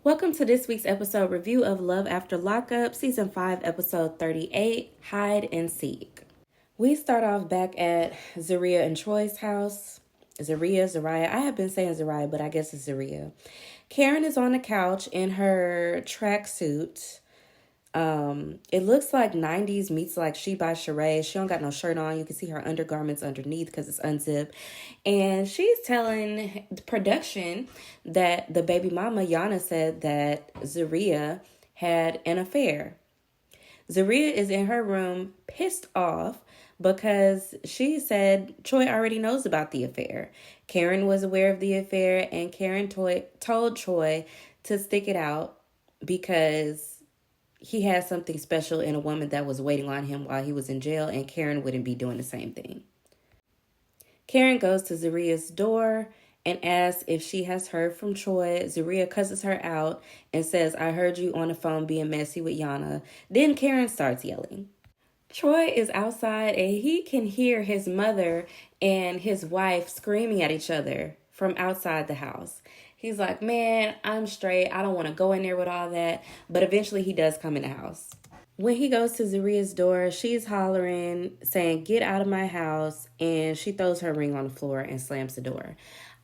Welcome to this week's episode review of Love After Lockup, Season 5, Episode 38, Hide and Seek. We start off back at Zaria and Troy's house. Zariah. I have been saying Zariah, but I guess it's Zaria. Karen is on the couch in her tracksuit. It looks like 90s meets like She by Sheree. She don't got no shirt on. You can see her undergarments underneath because it's unzipped. And she's telling the production that the baby mama, Yana, said that Zaria had an affair. Zaria is in her room pissed off because she said Troy already knows about the affair. Karen was aware of the affair, and Karen told Troy to stick it out because he had something special in a woman that was waiting on him while he was in jail, and Karen wouldn't be doing the same thing. Karen goes to Zaria's door and asks if she has heard from Troy. Zaria cusses her out and says, "I heard you on the phone being messy with Yana." Then Karen starts yelling. Troy is outside and he can hear his mother and his wife screaming at each other from outside the house. He's like, "Man, I'm straight. I don't want to go in there with all that." But eventually he does come in the house. When he goes to Zaria's door, she's hollering, saying, "Get out of my house." And she throws her ring on the floor and slams the door.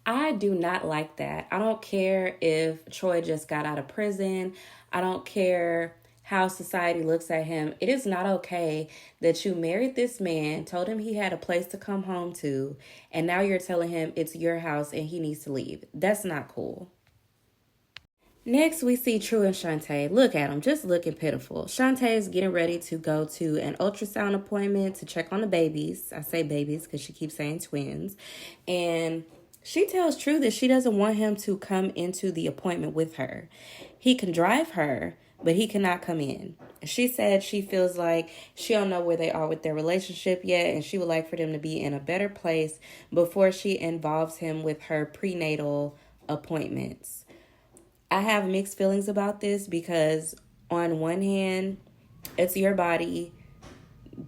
I do not like that. I don't care if Troy just got out of prison. I don't care how society looks at him. It is not okay that you married this man, told him he had a place to come home to, and now you're telling him it's your house and he needs to leave. That's not cool. Next, we see True and Shantae. Look at them, just looking pitiful. Shantae is getting ready to go to an ultrasound appointment to check on the babies. I say babies because she keeps saying twins. And she tells True that she doesn't want him to come into the appointment with her. He can drive her, but he cannot come in. She said she feels like she don't know where they are with their relationship yet, and she would like for them to be in a better place before she involves him with her prenatal appointments. I have mixed feelings about this because on one hand, it's your body.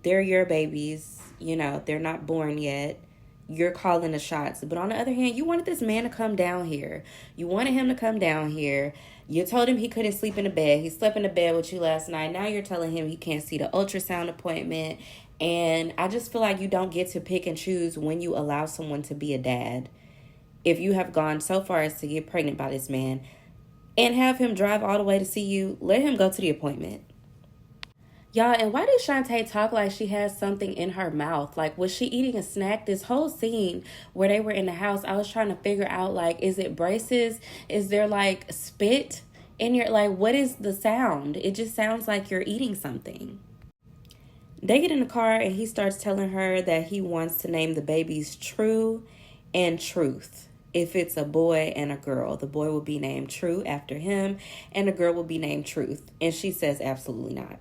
They're your babies. They're not born yet. You're calling the shots. But on the other hand, you wanted this man to come down here. You wanted him to come down here. You told him he couldn't sleep in the bed. He slept in the bed with you last night. Now you're telling him he can't see the ultrasound appointment. And I just feel like you don't get to pick and choose when you allow someone to be a dad. If you have gone so far as to get pregnant by this man and have him drive all the way to see you, let him go to the appointment. Y'all, and why did Shantae talk like she has something in her mouth? Like, was she eating a snack? This whole scene where they were in the house, I was trying to figure out, like, is it braces? Is there, like, spit in your, like, what is the sound? It just sounds like you're eating something. They get in the car and he starts telling her that he wants to name the babies True and Truth. If it's a boy and a girl, the boy will be named True after him and the girl will be named Truth. And she says absolutely not.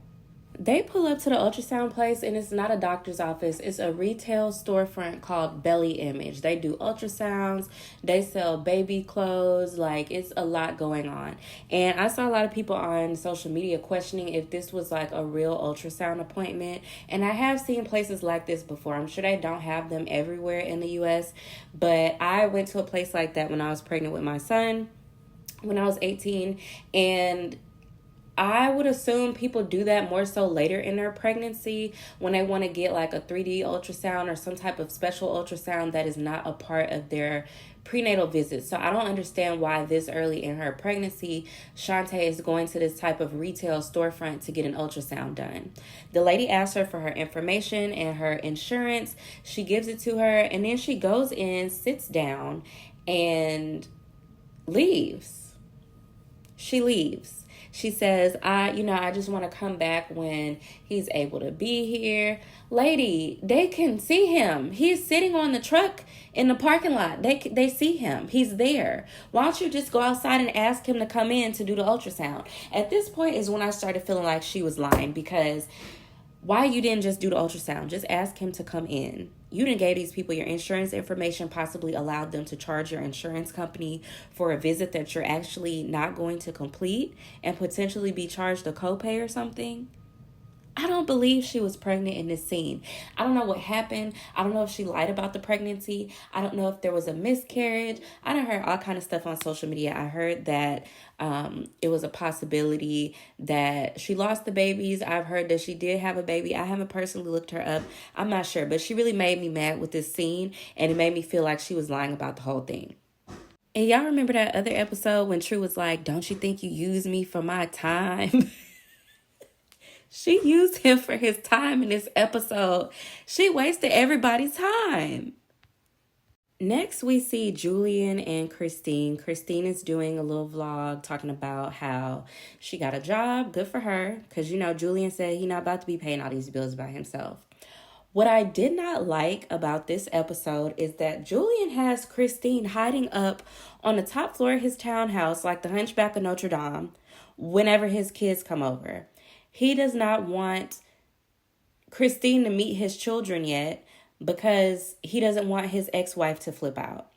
They pull up to the ultrasound place, and it's not a doctor's office. It's a retail storefront called Belly Image. They do ultrasounds. They sell baby clothes. Like, it's a lot going on. And I saw a lot of people on social media questioning if this was like a real ultrasound appointment. And I have seen places like this before. I'm sure they don't have them everywhere in the U.S. But I went to a place like that when I was pregnant with my son when I was 18. And I would assume people do that more so later in their pregnancy when they want to get like a 3D ultrasound or some type of special ultrasound that is not a part of their prenatal visit. So I don't understand why this early in her pregnancy, Shantae is going to this type of retail storefront to get an ultrasound done. The lady asks her for her information and her insurance. She gives it to her, and then she goes in, sits down, and leaves. She leaves. She says, I just want to come back when he's able to be here. Lady, they can see him. He's sitting on the truck in the parking lot. They see him. He's there. Why don't you just go outside and ask him to come in to do the ultrasound? At this point is when I started feeling like she was lying, because why you didn't just do the ultrasound? Just ask him to come in. You didn't give these people your insurance information, possibly allowed them to charge your insurance company for a visit that you're actually not going to complete and potentially be charged a copay or something. I don't believe she was pregnant in this scene. I don't know what happened. I don't know if she lied about the pregnancy. I don't know if there was a miscarriage. I done heard all kind of stuff on social media. I heard that it was a possibility that she lost the babies. I've heard that she did have a baby. I haven't personally looked her up. I'm not sure, but she really made me mad with this scene, and it made me feel like she was lying about the whole thing. And y'all remember that other episode when True was like, "Don't you think you used me for my time?" She used him for his time in this episode. She wasted everybody's time. Next, we see Julian and Christine. Christine is doing a little vlog talking about how she got a job. Good for her. Because, Julian said he's not about to be paying all these bills by himself. What I did not like about this episode is that Julian has Christine hiding up on the top floor of his townhouse like the Hunchback of Notre Dame whenever his kids come over. He does not want Christine to meet his children yet because he doesn't want his ex-wife to flip out.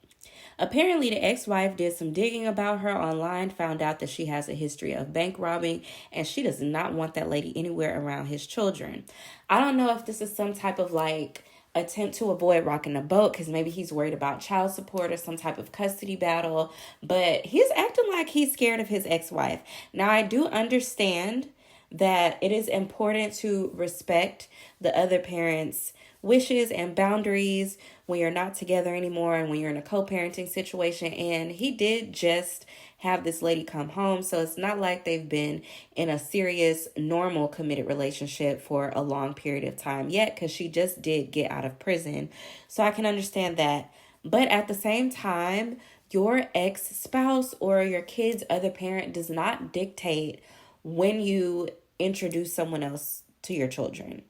Apparently, the ex-wife did some digging about her online, found out that she has a history of bank robbing, and she does not want that lady anywhere around his children. I don't know if this is some type of attempt to avoid rocking the boat because maybe he's worried about child support or some type of custody battle, but he's acting like he's scared of his ex-wife. Now, I do understand that it is important to respect the other parent's wishes and boundaries when you're not together anymore and when you're in a co-parenting situation. And he did just have this lady come home, so it's not like they've been in a serious, normal, committed relationship for a long period of time yet, because she just did get out of prison. So I can understand that. But at the same time, your ex-spouse or your kid's other parent does not dictate when you introduce someone else to your children.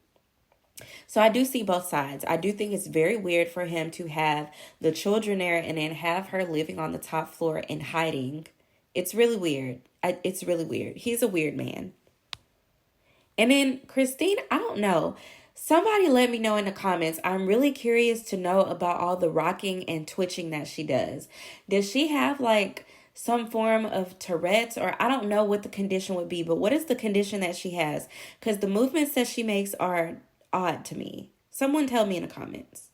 So I do see both sides. I do think it's very weird for him to have the children there and then have her living on the top floor and hiding. It's really weird. It's really weird. He's a weird man. And then Christine, I don't know. Somebody let me know in the comments. I'm really curious to know about all the rocking and twitching that she does. Does she have some form of Tourette's, or I don't know what the condition would be, but what is the condition that she has? Because the movements that she makes are odd to me. Someone tell me in the comments.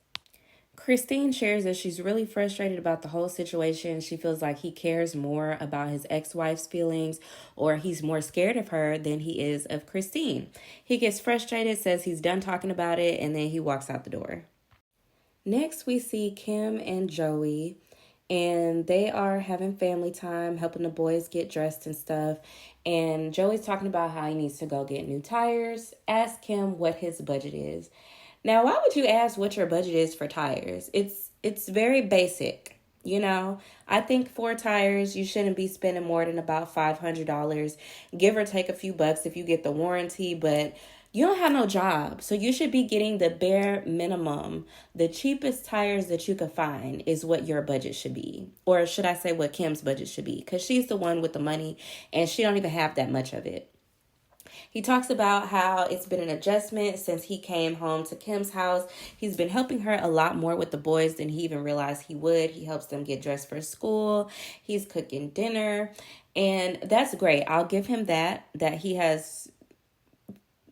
Christine shares that she's really frustrated about the whole situation. She feels like he cares more about his ex-wife's feelings, or he's more scared of her than he is of Christine. He gets frustrated, says he's done talking about it, and then he walks out the door. Next, we see Kim and Joey. And they are having family time, helping the boys get dressed and stuff. And Joey's talking about how he needs to go get new tires. Ask him what his budget is. Now, why would you ask what your budget is for tires? It's very basic, I think for tires, you shouldn't be spending more than about $500, give or take a few bucks if you get the warranty, but you don't have no job, so you should be getting the bare minimum. The cheapest tires that you can find is what your budget should be. Or should I say what Kim's budget should be? Because she's the one with the money, and she don't even have that much of it. He talks about how it's been an adjustment since he came home to Kim's house. He's been helping her a lot more with the boys than he even realized he would. He helps them get dressed for school. He's cooking dinner, and that's great. I'll give him that he has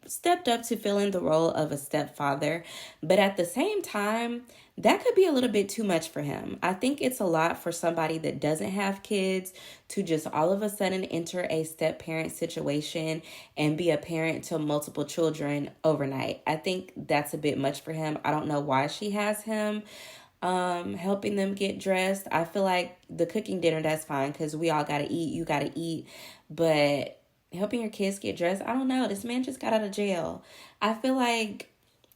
stepped up to filling the role of a stepfather, but at the same time, that could be a little bit too much for him. I think it's a lot for somebody that doesn't have kids to just all of a sudden enter a step-parent situation and be a parent to multiple children overnight. I think that's a bit much for him. I don't know why she has him helping them get dressed. I feel like the cooking dinner, that's fine because we all gotta eat, you gotta eat, but helping your kids get dressed, I don't know. This man just got out of jail. I feel like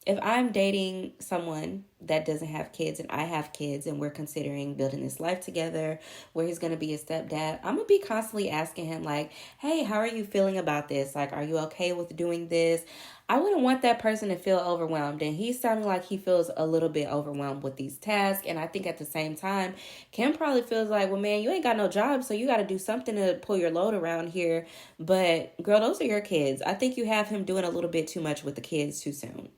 if I'm dating someone that doesn't have kids and I have kids and we're considering building this life together where he's going to be a stepdad, I'm going to be constantly asking him hey, how are you feeling about this? Are you okay with doing this? I wouldn't want that person to feel overwhelmed. And he's sounding like he feels a little bit overwhelmed with these tasks. And I think at the same time, Kim probably feels like, well, man, you ain't got no job, so you got to do something to pull your load around here. But girl, those are your kids. I think you have him doing a little bit too much with the kids too soon.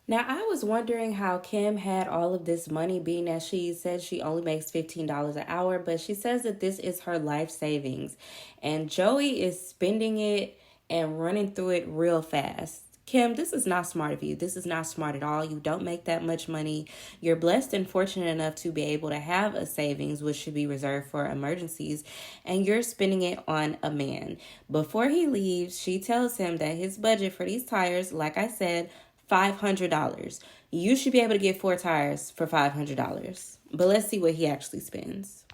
Now, I was wondering how Kim had all of this money, being that she said she only makes $15 an hour, but she says that this is her life savings. And Joey is spending it and running through it real fast. Kim, this is not smart of you. This is not smart at all. You don't make that much money. You're blessed and fortunate enough to be able to have a savings, which should be reserved for emergencies, and you're spending it on a man. Before he leaves, she tells him that his budget for these tires, like I said, $500. You should be able to get 4 tires for $500. But let's see what he actually spends.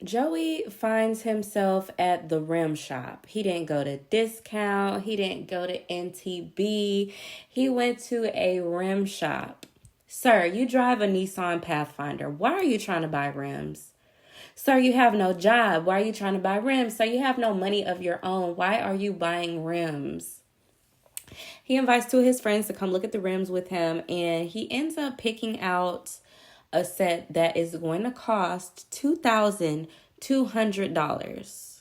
Joey finds himself at the rim shop. He didn't go to Discount. He didn't go to NTB. He went to a rim shop. Sir, you drive a Nissan Pathfinder. Why are you trying to buy rims? Sir, you have no job. Why are you trying to buy rims? Sir, you have no money of your own. Why are you buying rims? He invites 2 of his friends to come look at the rims with him, and he ends up picking out a set that is going to cost $2,200.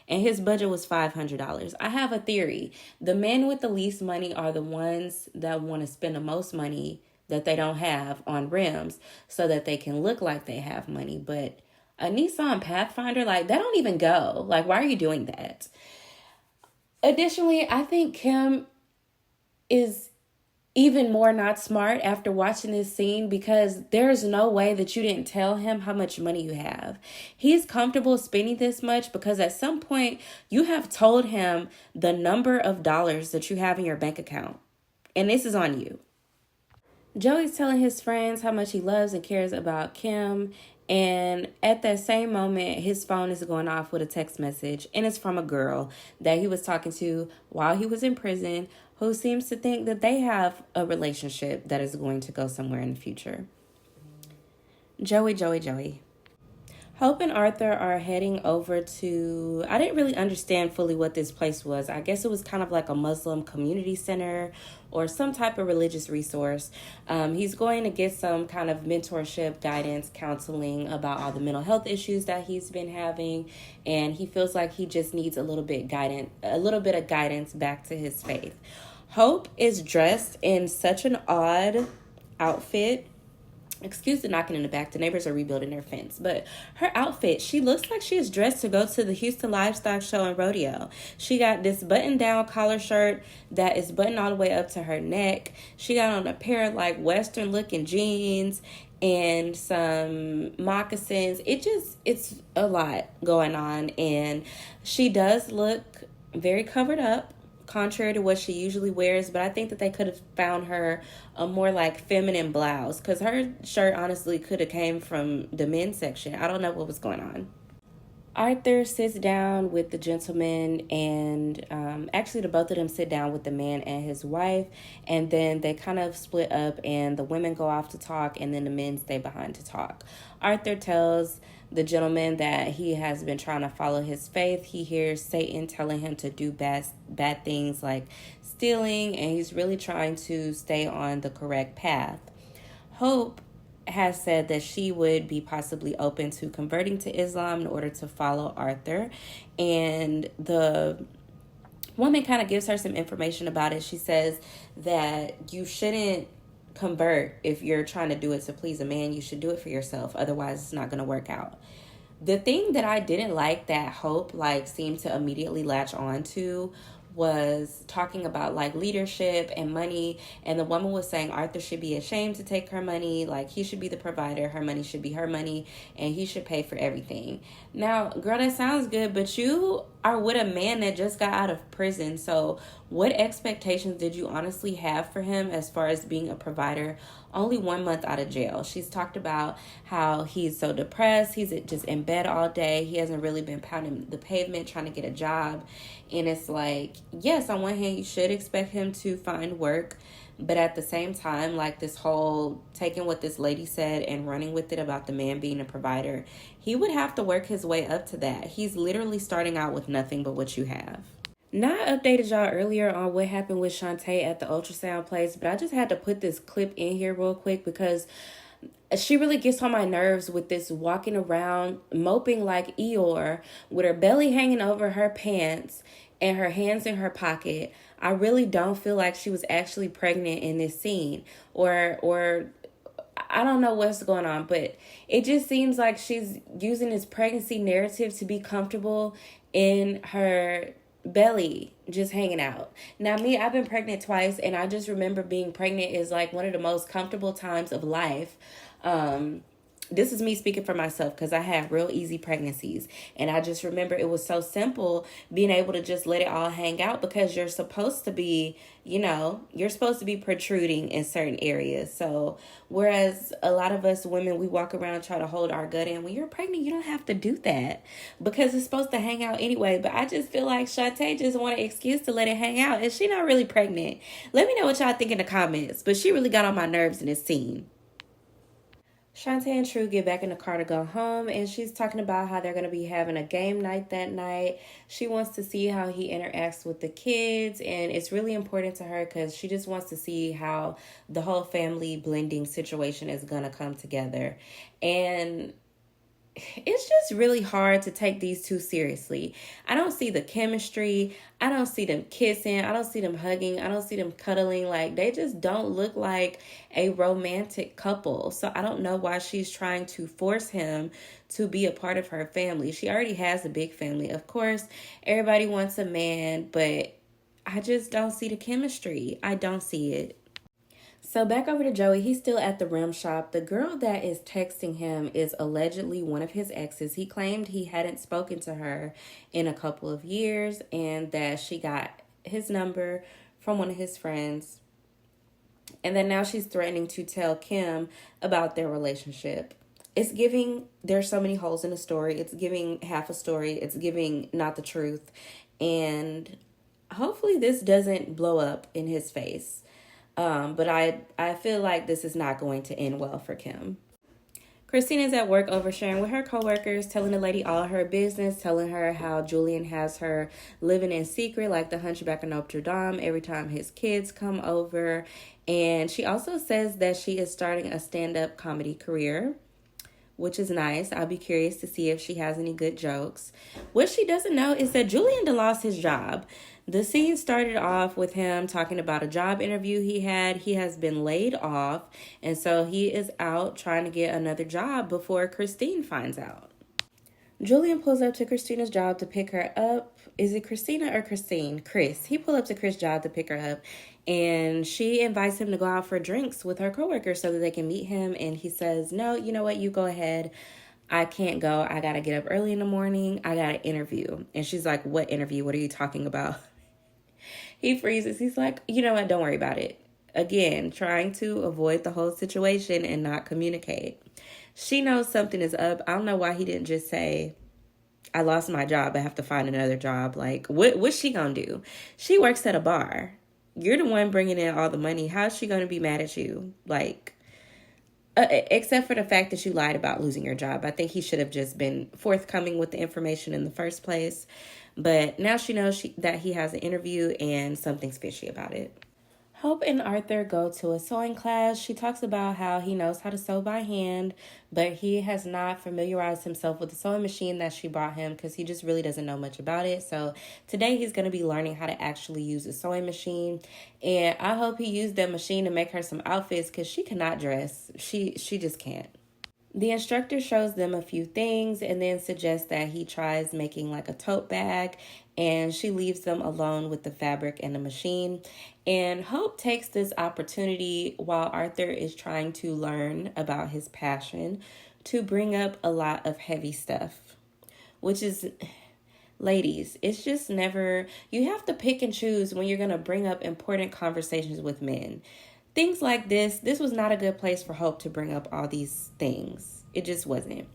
And his budget was $500. I have a theory. The men with the least money are the ones that want to spend the most money that they don't have on rims so that they can look like they have money. But a Nissan Pathfinder, like, that don't even go. Like, why are you doing that? Additionally, I think Kim is even more not smart after watching this scene, because there's no way that you didn't tell him how much money you have. He's comfortable spending this much because at some point you have told him the number of dollars that you have in your bank account. And this is on you. Joey's telling his friends how much he loves and cares about Kim. And at that same moment, his phone is going off with a text message. And it's from a girl that he was talking to while he was in prison, who seems to think that they have a relationship that is going to go somewhere in the future. Joey. Hope and Arthur are heading over to, I didn't really understand fully what this place was. I guess it was kind of like a Muslim community center or some type of religious resource. He's going to get some kind of mentorship, guidance, counseling about all the mental health issues that he's been having. And he feels like he just needs a little bit of guidance back to his faith. Hope is dressed in such an odd outfit. Excuse the knocking in the back. The neighbors are rebuilding their fence. But her outfit, she looks like she is dressed to go to the Houston Livestock Show and Rodeo. She got this button-down collar shirt that is buttoned all the way up to her neck. She got on a pair of like Western-looking jeans and some moccasins. It's a lot going on. And she does look very covered up, contrary to what she usually wears, but I think that they could have found her a more like feminine blouse, because her shirt honestly could have came from the men's section. I don't know what was going on. Arthur sits down with the gentleman, and actually the both of them sit down with the man and his wife, and then they kind of split up, and the women go off to talk, and then the men stay behind to talk. Arthur tells the gentleman that he has been trying to follow his faith. He hears Satan telling him to do bad things like stealing, and he's really trying to stay on the correct path. Hope has said that she would be possibly open to converting to Islam in order to follow Arthur. And the woman kind of gives her some information about it. She says that you shouldn't convert if you're trying to do it to please a man. You should do it for yourself. Otherwise, it's not going to work out. The thing that I didn't like that Hope seemed to immediately latch on to was talking about leadership and money, and the woman was saying Arthur should be ashamed to take her money, he should be the provider, her money should be her money, and he should pay for everything. Now, girl, that sounds good, but you are with a man that just got out of prison, so what expectations did you honestly have for him as far as being a provider only 1 month out of jail? She's talked about how he's so depressed, he's just in bed all day, he hasn't really been pounding the pavement trying to get a job. And it's yes, on one hand, you should expect him to find work. But at the same time, this whole taking what this lady said and running with it about the man being a provider, he would have to work his way up to that. He's literally starting out with nothing but what you have. Now, I updated y'all earlier on what happened with Shantae at the ultrasound place, but I just had to put this clip in here real quick because she really gets on my nerves with this walking around moping like Eeyore with her belly hanging over her pants and her hands in her pocket. I really don't feel like she was actually pregnant in this scene, or I don't know what's going on, but it just seems like she's using this pregnancy narrative to be comfortable in her belly just hanging out. Now, me, I've been pregnant twice, and I just remember being pregnant is like one of the most comfortable times of life. This is me speaking for myself because I had real easy pregnancies. And I just remember it was so simple being able to just let it all hang out because you're supposed to be, you're supposed to be protruding in certain areas. So whereas a lot of us women, we walk around try to hold our gut in. When you're pregnant, you don't have to do that because it's supposed to hang out anyway. But I just feel like Shantae just want an excuse to let it hang out. And she not really pregnant. Let me know what y'all think in the comments. But she really got on my nerves in this scene. Shantae and True get back in the car to go home, and she's talking about how they're going to be having a game night that night. She wants to see how he interacts with the kids, and it's really important to her because she just wants to see how the whole family blending situation is going to come together. And it's just really hard to take these two seriously. I don't see the chemistry. I don't see them kissing. I don't see them hugging. I don't see them cuddling. Like, they just don't look like a romantic couple. So I don't know why she's trying to force him to be a part of her family. She already has a big family. Of course, everybody wants a man, but I just don't see the chemistry. I don't see it. So back over to Joey, he's still at the rim shop. The girl that is texting him is allegedly one of his exes. He claimed he hadn't spoken to her in a couple of years and that she got his number from one of his friends. And then now she's threatening to tell Kim about their relationship. It's giving, there's so many holes in the story. It's giving half a story. It's giving not the truth. And hopefully this doesn't blow up in his face. But I feel like this is not going to end well for Kim. Christina's at work oversharing with her coworkers, telling the lady all her business, telling her how Julian has her living in secret like the Hunchback of Notre Dame every time his kids come over. And she also says that she is starting a stand-up comedy career, which is nice. I'll be curious to see if she has any good jokes. What she doesn't know is that Julian lost his job. The scene started off with him talking about a job interview he had. He has been laid off, and so he is out trying to get another job before Christine finds out. Julian pulls up to Christina's job to pick her up. Is it Christina or Christine? Chris. He pulled up to Chris' job to pick her up, and she invites him to go out for drinks with her coworkers so that they can meet him, and he says, no, you know what, you go ahead. I can't go. I got to get up early in the morning. I got an interview. And she's like, what interview? What are you talking about? He freezes. He's like, you know what? Don't worry about it. Again, trying to avoid the whole situation and not communicate. She knows something is up. I don't know why he didn't just say, I lost my job. I have to find another job. Like, what's she going to do? She works at a bar. You're the one bringing in all the money. How's she going to be mad at you? Like, except for the fact that you lied about losing your job. I think he should have just been forthcoming with the information in the first place. But now she knows that he has an interview and something's fishy about it. Hope and Arthur go to a sewing class. She talks about how he knows how to sew by hand, but he has not familiarized himself with the sewing machine that she brought him because he just really doesn't know much about it. So today he's going to be learning how to actually use a sewing machine. And I hope he used that machine to make her some outfits because she cannot dress. She just can't. The instructor shows them a few things and then suggests that he tries making like a tote bag, and she leaves them alone with the fabric and the machine. And Hope takes this opportunity while Arthur is trying to learn about his passion to bring up a lot of heavy stuff, which is, ladies, it's just never, you have to pick and choose when you're going to bring up important conversations with men. Things like this was not a good place for Hope to bring up all these things. It just wasn't.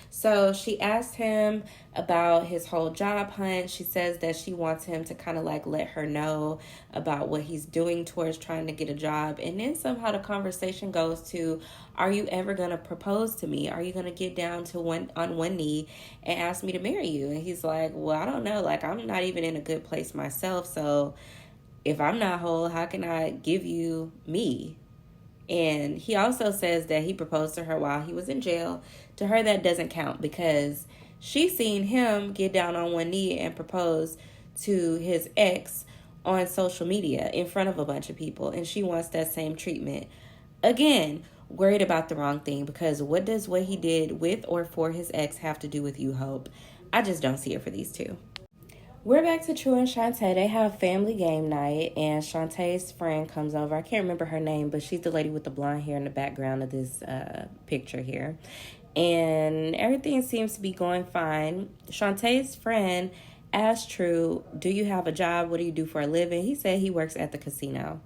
So she asked him about his whole job hunt. She says that she wants him to kind of like let her know about what he's doing towards trying to get a job. And then somehow the conversation goes to, are you ever going to propose to me? Are you going to get down to on one knee and ask me to marry you? And he's like, well, I don't know. Like, I'm not even in a good place myself. So if I'm not whole, how can I give you me? And he also says that he proposed to her while he was in jail. To her, that doesn't count because she's seen him get down on one knee and propose to his ex on social media in front of a bunch of people. And she wants that same treatment. Again, worried about the wrong thing, because what does what he did with or for his ex have to do with you, Hope? I just don't see it for these two. We're back to True and Shantae. They have family game night, and Shantae's friend comes over. I can't remember her name, but she's the lady with the blonde hair in the background of this picture here. And everything seems to be going fine. Shantae's friend asked True, do you have a job? What do you do for a living? He said he works at the casino.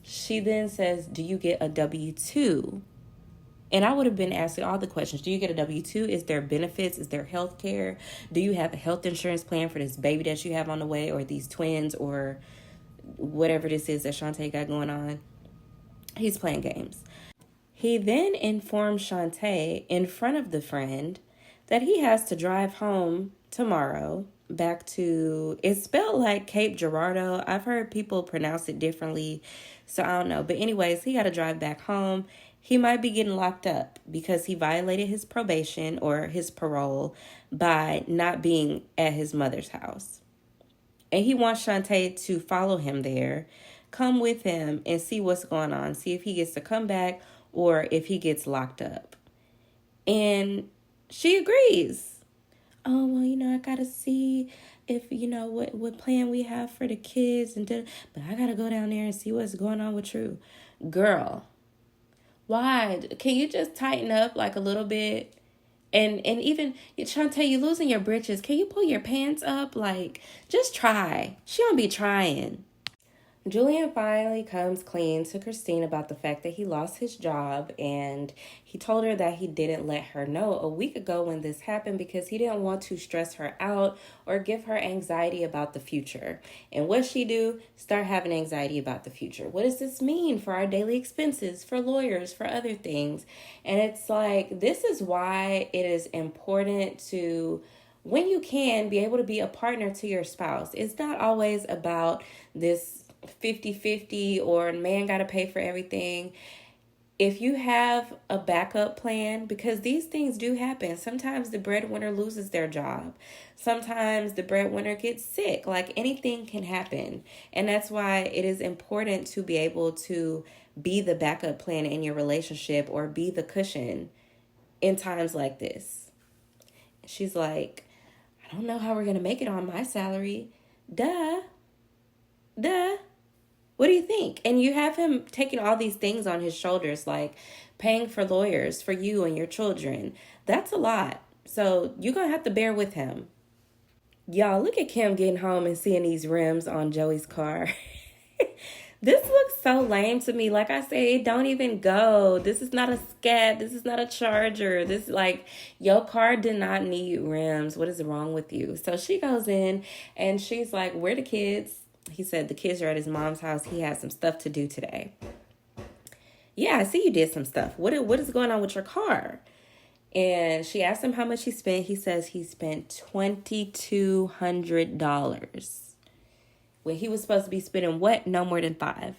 She then says, do you get a W-2? And I would have been asking all the questions. Do you get a W-2? Is there benefits? Is there health care? Do you have a health insurance plan for this baby that you have on the way, or these twins, or whatever this is that Shantae got going on? He's playing games. He then informs Shantae in front of the friend that he has to drive home tomorrow back to, it's spelled like Cape Girardeau. I've heard people pronounce it differently, so I don't know. But anyways, he got to drive back home. He might be getting locked up because he violated his probation or his parole by not being at his mother's house. And he wants Shantae to follow him there, come with him, and see what's going on. See if he gets to come back or if he gets locked up. And she agrees. Oh, well, I got to see if, what plan we have for the kids. But I got to go down there and see what's going on with True. Girl. Why? Can you just tighten up like a little bit? And even, Shantae, you losing your britches. Can you pull your pants up? Like, just try. She don't be trying. Julian finally comes clean to Christine about the fact that he lost his job, and he told her that he didn't let her know a week ago when this happened because he didn't want to stress her out or give her anxiety about the future. And what she do? Start having anxiety about the future. What does this mean for our daily expenses, for lawyers, for other things? And it's like, this is why it is important to, when you can, be able to be a partner to your spouse. It's not always about this 50-50 or man got to pay for everything. If you have a backup plan, because these things do happen. Sometimes the breadwinner loses their job. Sometimes the breadwinner gets sick. Like, anything can happen. And that's why it is important to be able to be the backup plan in your relationship or be the cushion in times like this. She's like, I don't know how we're going to make it on my salary. Duh. What do you think? And you have him taking all these things on his shoulders, like paying for lawyers for you and your children. That's a lot. So you're going to have to bear with him. Y'all, look at Kim getting home and seeing these rims on Joey's car. This looks so lame to me. Like I said, it don't even go. This is not a Scat. This is not a Charger. This, like, your car did not need rims. What is wrong with you? So she goes in and she's like, where the kids? He said the kids are at his mom's house. He has some stuff to do today. Yeah, I see you did some stuff. What is going on with your car? And she asked him how much he spent. He says he spent $2,200. When he was supposed to be spending what? No more than $5,000.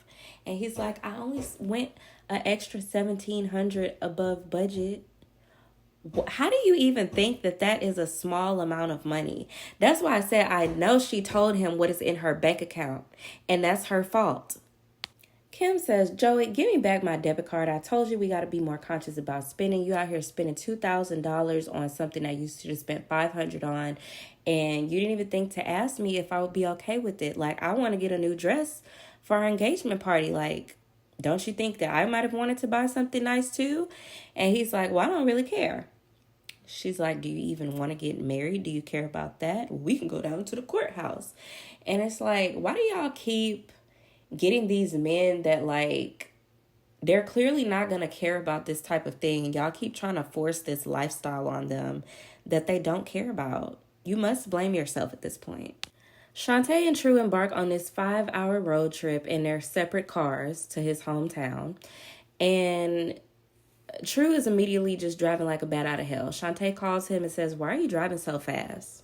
And he's like, I only went an extra $1,700 above budget. How do you even think that is a small amount of money? That's why I said I know she told him what is in her bank account, and that's her fault. Kim says, Joey, give me back my debit card. I told you we got to be more conscious about spending. You out here spending $2,000 on something that you should have spent $500 on, and you didn't even think to ask me if I would be okay with it. Like, I want to get a new dress for our engagement party. Like, don't you think that I might have wanted to buy something nice too? And he's like, well, I don't really care. She's like, do you even want to get married? Do you care about that? We can go down to the courthouse. And it's like, why do y'all keep getting these men that, like, they're clearly not going to care about this type of thing, and y'all keep trying to force this lifestyle on them that they don't care about? You must blame yourself at this point. Shantae and True embark on this 5-hour road trip in their separate cars to his hometown. And True is immediately just driving like a bat out of hell. Shantae calls him and says, why are you driving so fast?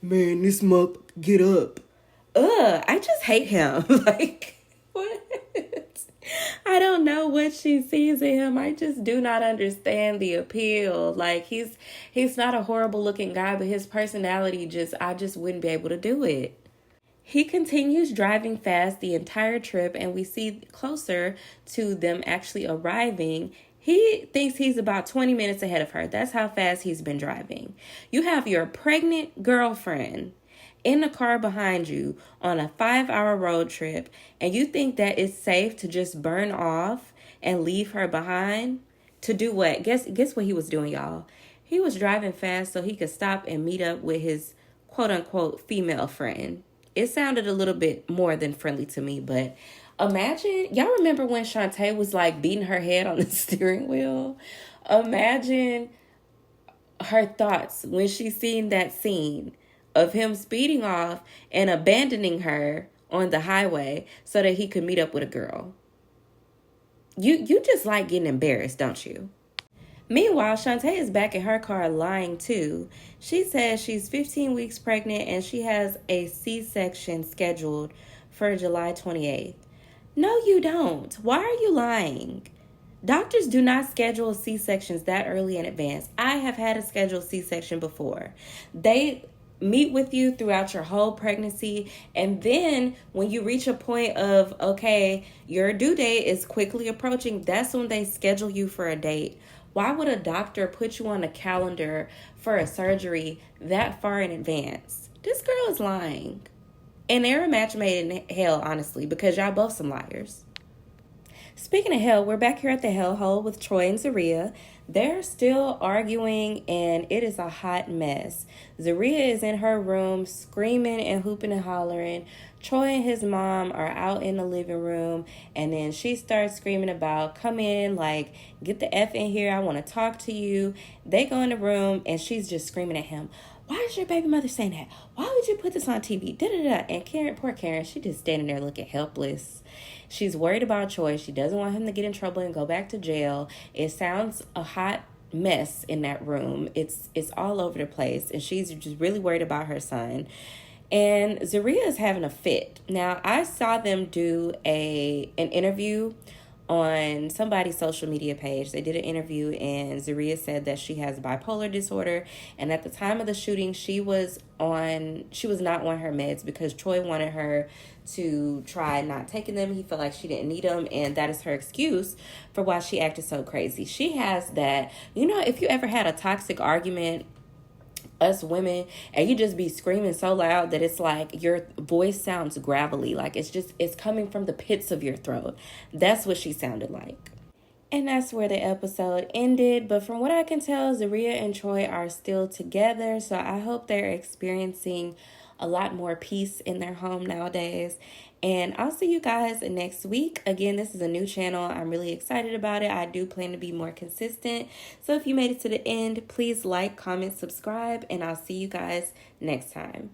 Man, this month, get up. I just hate him. Like, what? I don't know what she sees in him. I just do not understand the appeal. Like, he's not a horrible looking guy, but his personality I just wouldn't be able to do it. He continues driving fast the entire trip, and we see closer to them actually arriving. He thinks he's about 20 minutes ahead of her. That's how fast he's been driving. You have your pregnant girlfriend in the car behind you on a 5-hour road trip, and you think that it's safe to just burn off and leave her behind? To do what? Guess what he was doing, y'all? He was driving fast so he could stop and meet up with his quote unquote female friend. It sounded a little bit more than friendly to me, but imagine, y'all remember when Shantae was like beating her head on the steering wheel? Imagine her thoughts when she seen that scene of him speeding off and abandoning her on the highway so that he could meet up with a girl. You just like getting embarrassed, don't you? Meanwhile, Shantae is back in her car lying too. She says she's 15 weeks pregnant and she has a C-section scheduled for July 28th. No, you don't. Why are you lying? Doctors do not schedule C-sections that early in advance. I have had a scheduled C-section before. They meet with you throughout your whole pregnancy, and then when you reach a point of, okay, your due date is quickly approaching, that's when they schedule you for a date. Why would a doctor put you on a calendar for a surgery that far in advance? This girl is lying. And they're a match made in hell, honestly, because y'all both some liars. Speaking of hell, we're back here at the hellhole with Troy and Zaria. They're still arguing, and it is a hot mess. Zaria is in her room screaming and hooping and hollering. Troy and his mom are out in the living room, and then she starts screaming about, come in, like, get the F in here, I want to talk to you. They go in the room, and she's just screaming at him. Why is your baby mother saying that? Why would you put this on TV? Da-da-da. And Karen, poor Karen, she just standing there looking helpless. She's worried about Troy. She doesn't want him to get in trouble and go back to jail. It sounds a hot mess in that room. It's all over the place. And she's just really worried about her son. And Zaria is having a fit. Now, I saw them do an interview on somebody's social media page. They did an interview, and Zaria said that she has bipolar disorder, and at the time of the shooting she was not on her meds because Troy wanted her to try not taking them. He felt like she didn't need them, and that is her excuse for why she acted so crazy. She has that, if you ever had a toxic argument, us women, and you just be screaming so loud that it's like your voice sounds gravelly, like it's coming from the pits of your throat. That's what she sounded like. And that's where the episode ended. But from what I can tell, Zaria and Troy are still together, so I hope they're experiencing a lot more peace in their home nowadays. And I'll see you guys next week. Again, this is a new channel. I'm really excited about it. I do plan to be more consistent. So if you made it to the end, please like, comment, subscribe, and I'll see you guys next time.